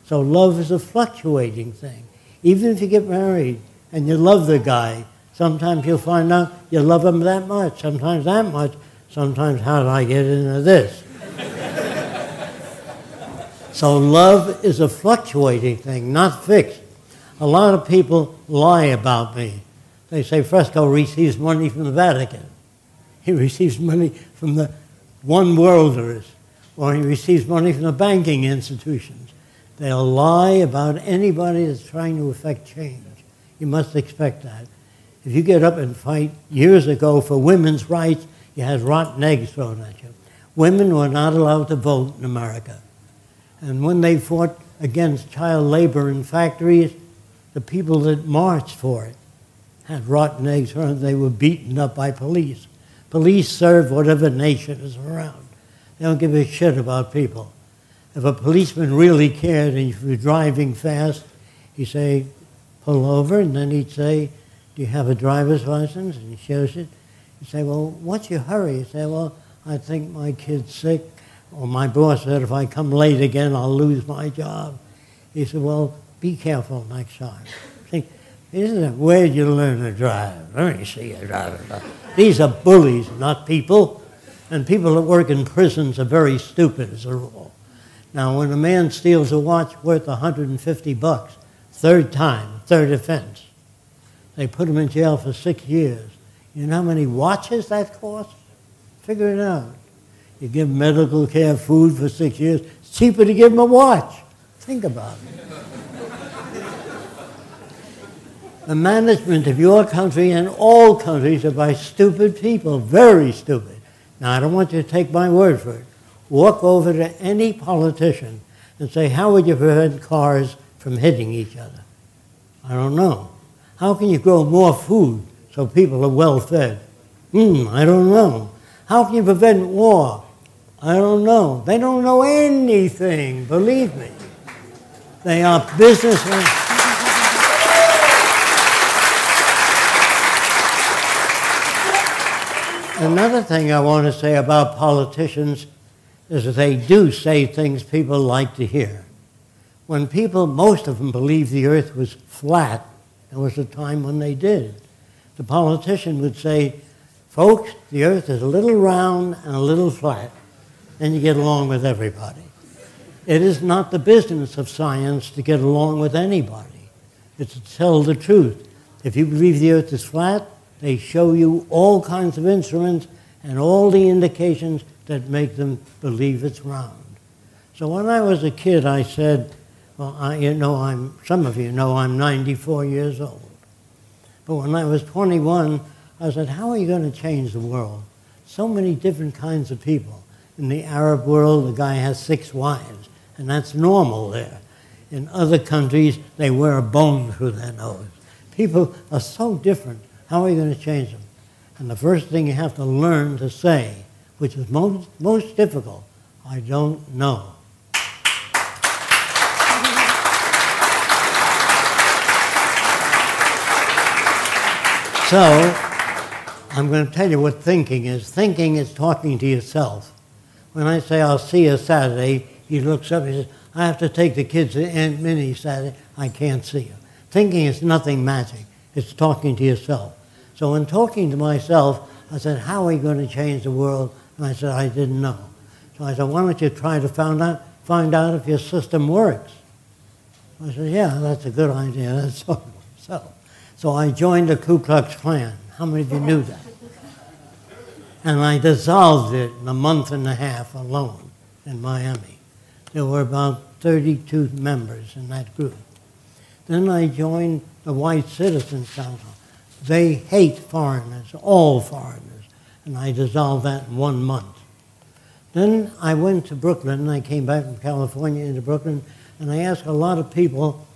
So love is a fluctuating thing. Even if you get married and you love the guy, sometimes you'll find out you love him that much, sometimes that much, sometimes how did I get into this? So love is a fluctuating thing, not fixed. A lot of people lie about me. They say Fresco receives money from the Vatican. He receives money from the one worlders, or he receives money from the banking institutions. They'll lie about anybody that's trying to affect change. You must expect that. If you get up and fight years ago for women's rights, you had rotten eggs thrown at you. Women were not allowed to vote in America. And when they fought against child labor in factories, the people that marched for it had rotten eggs thrown. They were beaten up by police. Police serve whatever nation is around. They don't give a shit about people. If a policeman really cared and if you're driving fast, he'd say, pull over, and then he'd say, do you have a driver's license? And he shows it. He'd say, well, what's your hurry? He'd say, well, I think my kid's sick. Or my boss said, if I come late again, I'll lose my job. He said, well, be careful next time. See, isn't it, where'd you learn to drive? Let me see you driving. These are bullies, not people. And people that work in prisons are very stupid as a rule. Now, when a man steals a watch worth $150, third time, third offense, they put him in jail for 6 years. You know how many watches that costs? Figure it out. You give him medical care, food for 6 years. It's cheaper to give him a watch. Think about it. The management of your country and all countries are by stupid people, very stupid. Now, I don't want you to take my word for it. Walk over to any politician and say, how would you prevent cars from hitting each other? I don't know. How can you grow more food so people are well fed? I don't know. How can you prevent war? I don't know. They don't know anything, believe me. They are businessmen. Another thing I want to say about politicians is that they do say things people like to hear. When people, most of them, believed the earth was flat, there was a time when they did. The politician would say, folks, the earth is a little round and a little flat, and you get along with everybody. It is not the business of science to get along with anybody. It's to tell the truth. If you believe the earth is flat, they show you all kinds of instruments and all the indications that make them believe it's round. So when I was a kid, I said, well, some of you know I'm 94 years old. But when I was 21, I said, how are you going to change the world? So many different kinds of people. In the Arab world, the guy has 6 wives, and that's normal there. In other countries, they wear a bone through their nose. People are so different. How are you going to change them? And the first thing you have to learn to say, which is most difficult, I don't know. So, I'm going to tell you what thinking is. Thinking is talking to yourself. When I say, I'll see you Saturday, he looks up and says, I have to take the kids to Aunt Minnie Saturday. I can't see you. Thinking is nothing magic. It's talking to yourself. So in talking to myself, I said, how are you going to change the world? And I said, I didn't know. So I said, why don't you try to find out if your system works? I said, yeah, that's a good idea. That's so I joined the Ku Klux Klan. How many of you knew that? And I dissolved it in a month and a half alone in Miami. There were about 32 members in that group. Then I joined the White Citizens Council. They hate foreigners, all foreigners, and I dissolved that in 1 month. Then I went to Brooklyn, and I came back from California into Brooklyn, and I asked a lot of people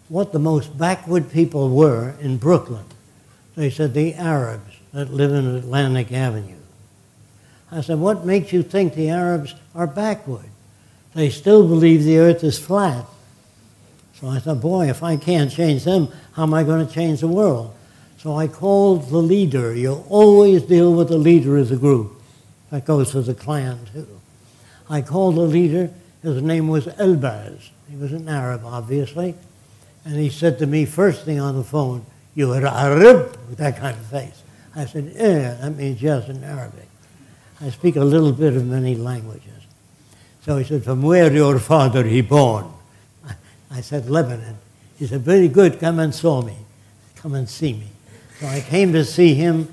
what the most backward people were in Brooklyn. They said the Arabs that live in Atlantic Avenue. I said, what makes you think the Arabs are backward? They still believe the earth is flat. So I thought, boy, if I can't change them, how am I going to change the world? So I called the leader. You always deal with the leader of the group. That goes for the Klan, too. I called the leader. His name was Elbaz. He was an Arab, obviously. And he said to me first thing on the phone, "You are Arab?" With that kind of face. I said, "Yeah, that means yes in Arabic. I speak a little bit of many languages." So he said, "From where your father he born?" I said, "Lebanon." He said, "Very good, come and saw me. Come and see me." So I came to see him,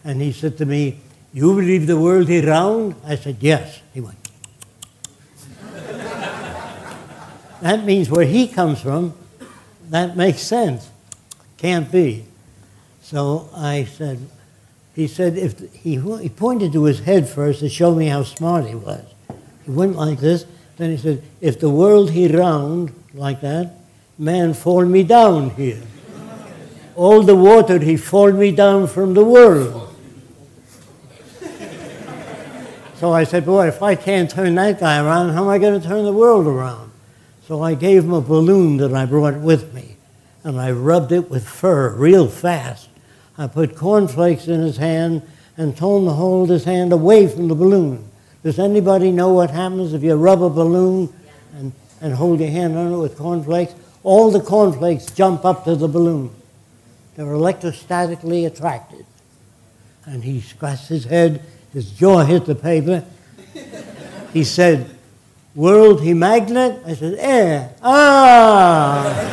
and he said to me, "You believe the world is round?" I said, "Yes." He went. That means where he comes from, that makes sense. Can't be. So I said, he said, he pointed to his head first to show me how smart he was. He went like this, then he said, "If the world he round, like that, man fall me down here. All the water he fall me down from the world." So I said, "Boy, if I can't turn that guy around, how am I going to turn the world around?" So I gave him a balloon that I brought with me, and I rubbed it with fur real fast. I put cornflakes in his hand and told him to hold his hand away from the balloon. Does anybody know what happens if you rub a balloon and hold your hand on it with cornflakes? All the cornflakes jump up to the balloon. They're electrostatically attracted. And he scratched his head, his jaw hit the paper. He said, "World he magnet?" I said, "Eh, ah."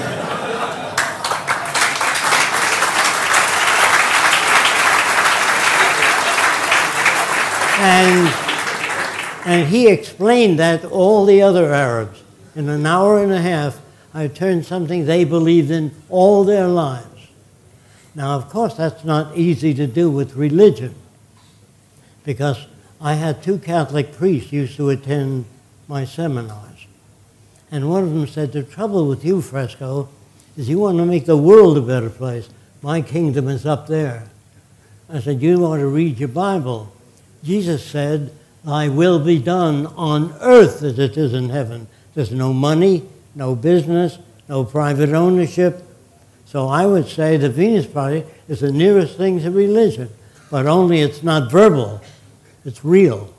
And he explained that to all the other Arabs. In an hour and a half, I turned something they believed in all their lives. Now, of course, that's not easy to do with religion, because I had 2 Catholic priests used to attend my seminars. And one of them said, "The trouble with you, Fresco, is you want to make the world a better place. My kingdom is up there." I said, "You want to read your Bible. Jesus said, 'Thy will be done on earth as it is in heaven.' There's no money, no business, no private ownership." So I would say the Venus Project is the nearest thing to religion, but only it's not verbal, it's real.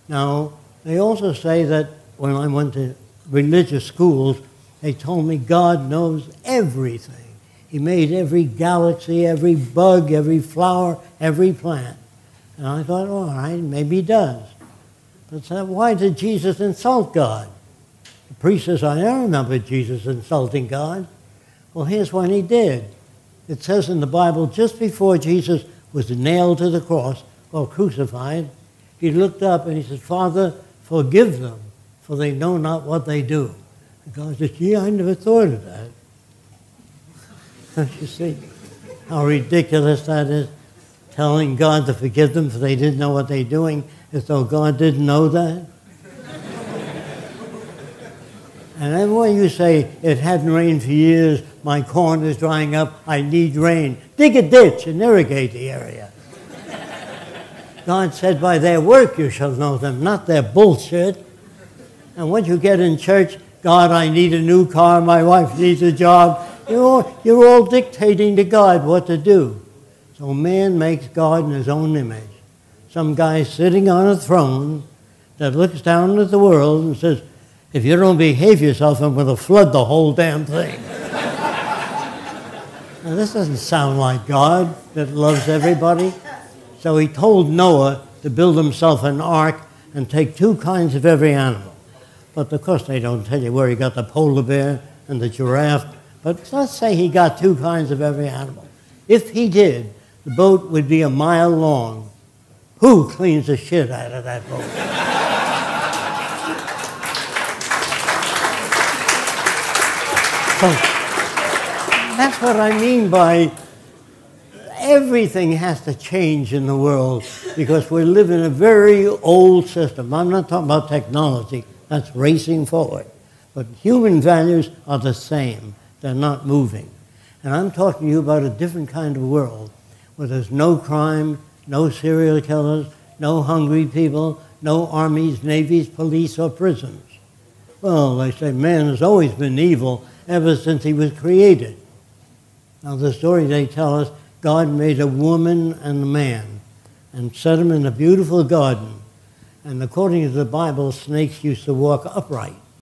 Now, they also say that when I went to religious schools, they told me God knows everything. He made every galaxy, every bug, every flower, every plant. And I thought, all right, maybe he does. But so why did Jesus insult God? The priest says, "I don't remember Jesus insulting God." Well, here's when he did. It says in the Bible, just before Jesus was nailed to the cross, or crucified, he looked up and he said, "Father, forgive them, for they know not what they do." And God said, "Gee, I never thought of that." Don't you see how ridiculous that is? Telling God to forgive them for they didn't know what they're doing, as though God didn't know that. And then when you say, "It hadn't rained for years, my corn is drying up, I need rain," dig a ditch and irrigate the area. God said, "By their work you shall know them," not their bullshit. And when you get in church, "God, I need a new car, my wife needs a job," you're all dictating to God what to do. So man makes God in his own image. Some guy sitting on a throne that looks down at the world and says, "If you don't behave yourself, I'm going to flood the whole damn thing." Now, this doesn't sound like God that loves everybody. So he told Noah to build himself an ark and take 2 kinds of every animal. But of course they don't tell you where he got the polar bear and the giraffe. But let's say he got 2 kinds of every animal. If he did, the boat would be a mile long. Who cleans the shit out of that boat? So that's what I mean by everything has to change in the world, because we live in a very old system. I'm not talking about technology. That's racing forward. But human values are the same. They're not moving. And I'm talking to you about a different kind of world, where there's no crime, no serial killers, no hungry people, no armies, navies, police, or prisons. Well, they say man has always been evil ever since he was created. Now, the story they tell us, God made a woman and a man and set them in a beautiful garden. And according to the Bible, snakes used to walk upright.